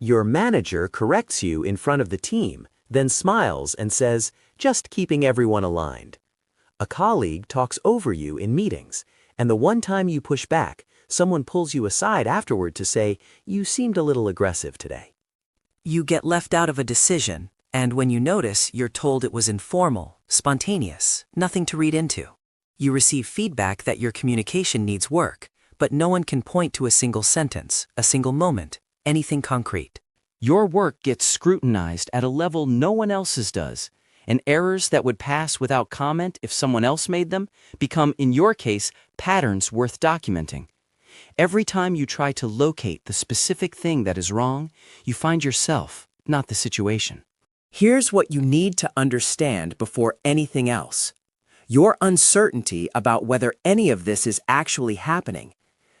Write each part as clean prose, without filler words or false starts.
Your manager corrects you in front of the team, then smiles and says, just keeping everyone aligned. A colleague talks over you in meetings, and the one time you push back, someone pulls you aside afterward to say, you seemed a little aggressive today. You get left out of a decision, and when you notice, you're told it was informal, spontaneous, nothing to read into. You receive feedback that your communication needs work, but no one can point to a single sentence, a single moment, anything concrete. Your work gets scrutinized at a level no one else's does, and errors that would pass without comment if someone else made them become, in your case, patterns worth documenting. Every time you try to locate the specific thing that is wrong, you find yourself, not the situation. Here's what you need to understand before anything else. Your uncertainty about whether any of this is actually happening.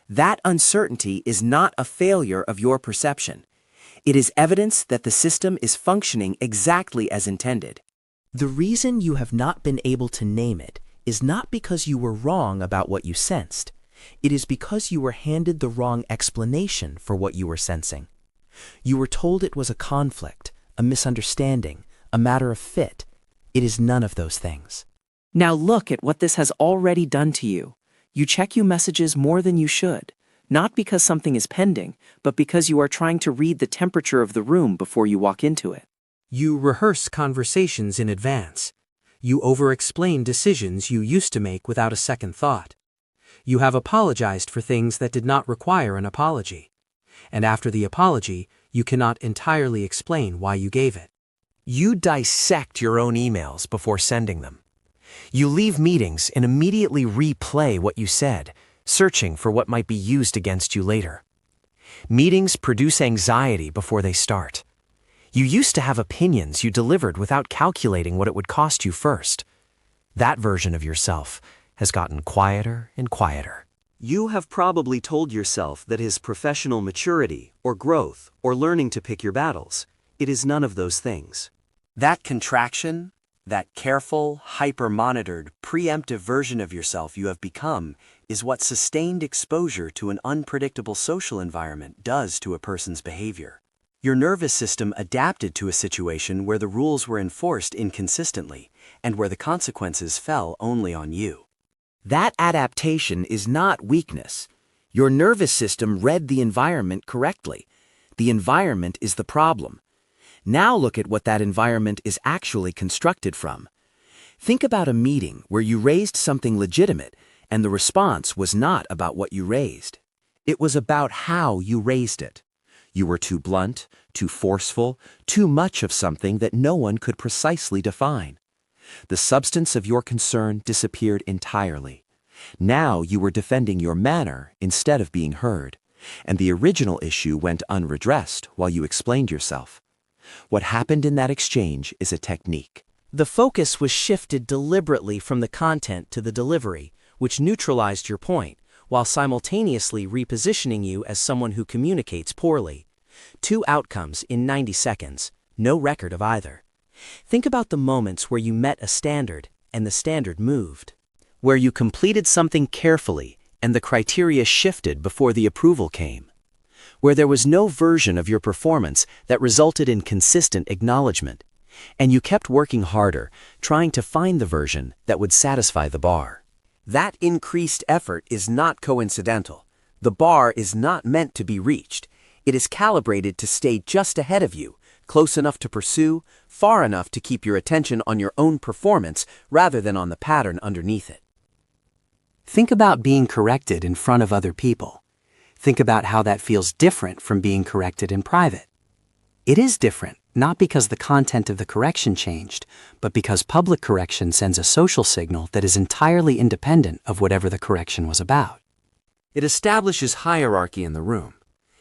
That uncertainty is not a failure of your perception. It is evidence that the system is functioning exactly as intended. The reason you have not been able to name it is not because you were wrong about what you sensed. It is because you were handed the wrong explanation for what you were sensing. You were told it was a conflict, a misunderstanding, a matter of fit. It is none of those things. Now look at what this has already done to you. You check your messages more than you should, not because something is pending, but because you are trying to read the temperature of the room before you walk into it. You rehearse conversations in advance. You over-explain decisions you used to make without a second thought. You have apologized for things that did not require an apology. And after the apology, you cannot entirely explain why you gave it. You dissect your own emails before sending them. You leave meetings and immediately replay what you said, searching for what might be used against you later. Meetings produce anxiety before they start. You used to have opinions you delivered without calculating what it would cost you first. That version of yourself has gotten quieter and quieter. You have probably told yourself that his professional maturity, or growth, or learning to pick your battles. It is none of those things. That contraction, that careful, hyper-monitored, preemptive version of yourself you have become is what sustained exposure to an unpredictable social environment does to a person's behavior. Your nervous system adapted to a situation where the rules were enforced inconsistently and where the consequences fell only on you. That adaptation is not weakness. Your nervous system read the environment correctly. The environment is the problem. Now look at what that environment is actually constructed from. Think about a meeting where you raised something legitimate and the response was not about what you raised. It was about how you raised it. You were too blunt, too forceful, too much of something that no one could precisely define. The substance of your concern disappeared entirely. Now you were defending your manner instead of being heard, and the original issue went unredressed while you explained yourself. What happened in that exchange is a technique. The focus was shifted deliberately from the content to the delivery, which neutralized your point, while simultaneously repositioning you as someone who communicates poorly. 2 outcomes in 90 seconds, no record of either. Think about the moments where you met a standard and the standard moved. Where you completed something carefully and the criteria shifted before the approval came. Where there was no version of your performance that resulted in consistent acknowledgement, and you kept working harder, trying to find the version that would satisfy the bar. That increased effort is not coincidental. The bar is not meant to be reached. It is calibrated to stay just ahead of you, close enough to pursue, far enough to keep your attention on your own performance rather than on the pattern underneath it. Think about being corrected in front of other people. Think about how that feels different from being corrected in private. It is different, not because the content of the correction changed, but because public correction sends a social signal that is entirely independent of whatever the correction was about. It establishes hierarchy in the room.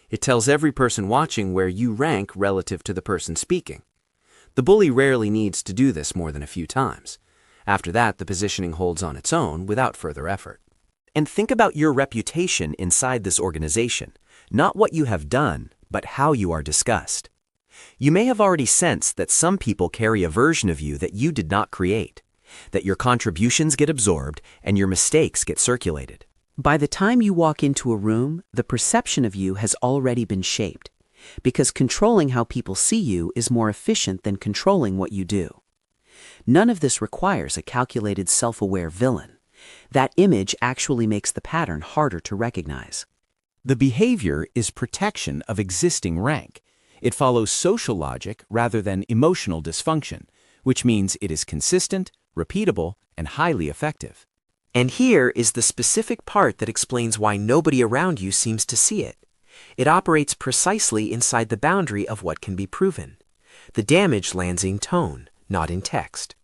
It tells every person watching where you rank relative to the person speaking. The bully rarely needs to do this more than a few times. After that, the positioning holds on its own without further effort. And think about your reputation inside this organization, not what you have done, but how you are discussed. You may have already sensed that some people carry a version of you that you did not create, that your contributions get absorbed and your mistakes get circulated. By the time you walk into a room, the perception of you has already been shaped. because controlling how people see you is more efficient than controlling what you do. None of this requires a calculated, self-aware villain. That image actually makes the pattern harder to recognize. The behavior is protection of existing rank. It follows social logic rather than emotional dysfunction, which means it is consistent, repeatable, and highly effective. And here is the specific part that explains why nobody around you seems to see it. It operates precisely inside the boundary of what can be proven. The damage lands in tone, not in text.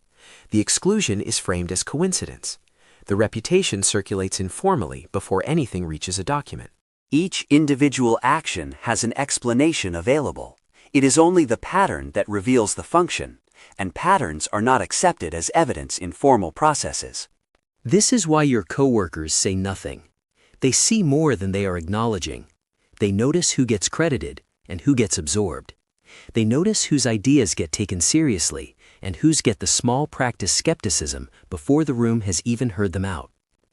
The exclusion is framed as coincidence. The reputation circulates informally before anything reaches a document. Each individual action has an explanation available. It is only the pattern that reveals the function, and patterns are not accepted as evidence in formal processes. This is why your coworkers say nothing. They see more than they are acknowledging. They notice who gets credited and who gets absorbed. They notice whose ideas get taken seriously and whose get the small practice skepticism before the room has even heard them out.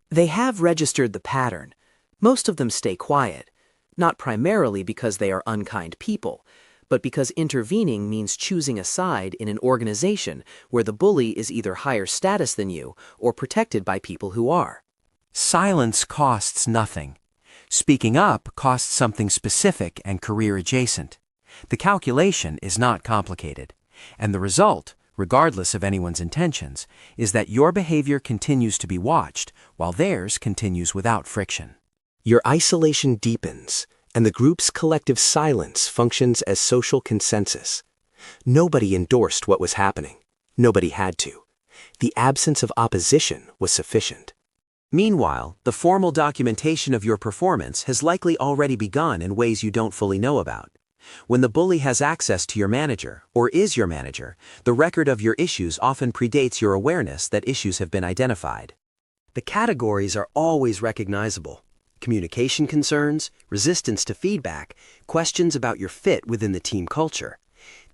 They have registered the pattern. Most of them stay quiet, not primarily because they are unkind people, but because intervening means choosing a side in an organization where the bully is either higher status than you or protected by people who are. Silence costs nothing. Speaking up costs something specific and career adjacent. The calculation is not complicated, and the result, regardless of anyone's intentions, is that your behavior continues to be watched while theirs continues without friction. Your isolation deepens, and the group's collective silence functions as social consensus. Nobody endorsed what was happening. Nobody had to. The absence of opposition was sufficient. Meanwhile, the formal documentation of your performance has likely already begun in ways you don't fully know about. When the bully has access to your manager, or is your manager, the record of your issues often predates your awareness that issues have been identified. The categories are always recognizable. Communication concerns, resistance to feedback, questions about your fit within the team culture.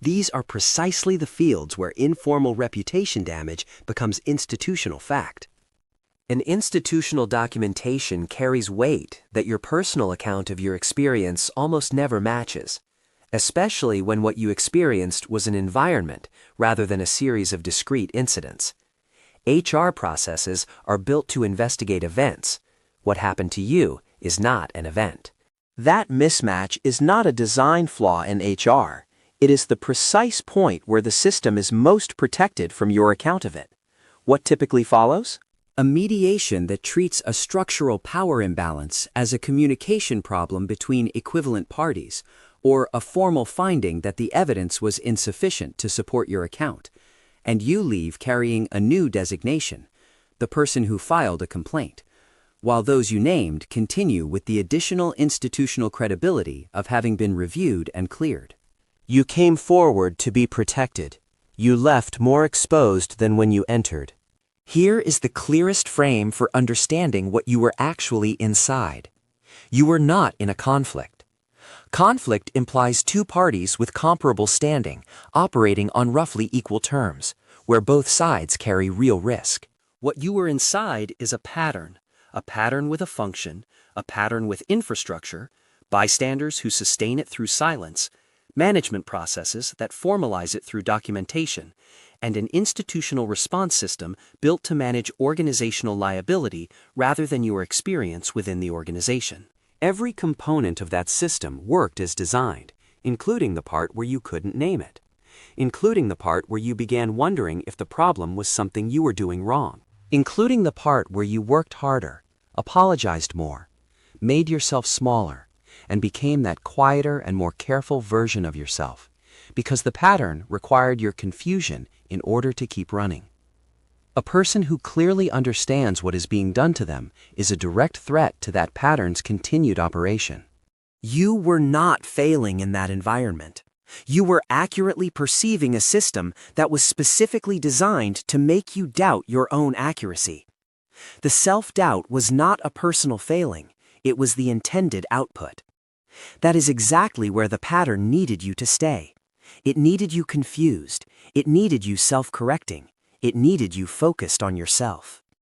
These are precisely the fields where informal reputation damage becomes institutional fact. An institutional documentation carries weight that your personal account of your experience almost never matches, especially when what you experienced was an environment rather than a series of discrete incidents. HR processes are built to investigate events. What happened to you is not an event. That mismatch is not a design flaw in HR. It is the precise point where the system is most protected from your account of it. What typically follows? A mediation that treats a structural power imbalance as a communication problem between equivalent parties, or a formal finding that the evidence was insufficient to support your account, and you leave carrying a new designation, the person who filed a complaint, while those you named continue with the additional institutional credibility of having been reviewed and cleared. You came forward to be protected. You left more exposed than when you entered. Here is the clearest frame for understanding what you were actually inside. You were not in a conflict. Conflict implies two parties with comparable standing, operating on roughly equal terms, where both sides carry real risk. What you were inside is a pattern with a function, a pattern with infrastructure, bystanders who sustain it through silence, management processes that formalize it through documentation, and an institutional response system built to manage organizational liability rather than your experience within the organization. Every component of that system worked as designed, including the part where you couldn't name it, including the part where you began wondering if the problem was something you were doing wrong, including the part where you worked harder, apologized more, made yourself smaller, and became that quieter and more careful version of yourself, because the pattern required your confusion in order to keep running. A person who clearly understands what is being done to them is a direct threat to that pattern's continued operation. You were not failing in that environment. You were accurately perceiving a system that was specifically designed to make you doubt your own accuracy. The self-doubt was not a personal failing, it was the intended output. That is exactly where the pattern needed you to stay. It needed you confused, it needed you self-correcting, it needed you focused on yourself.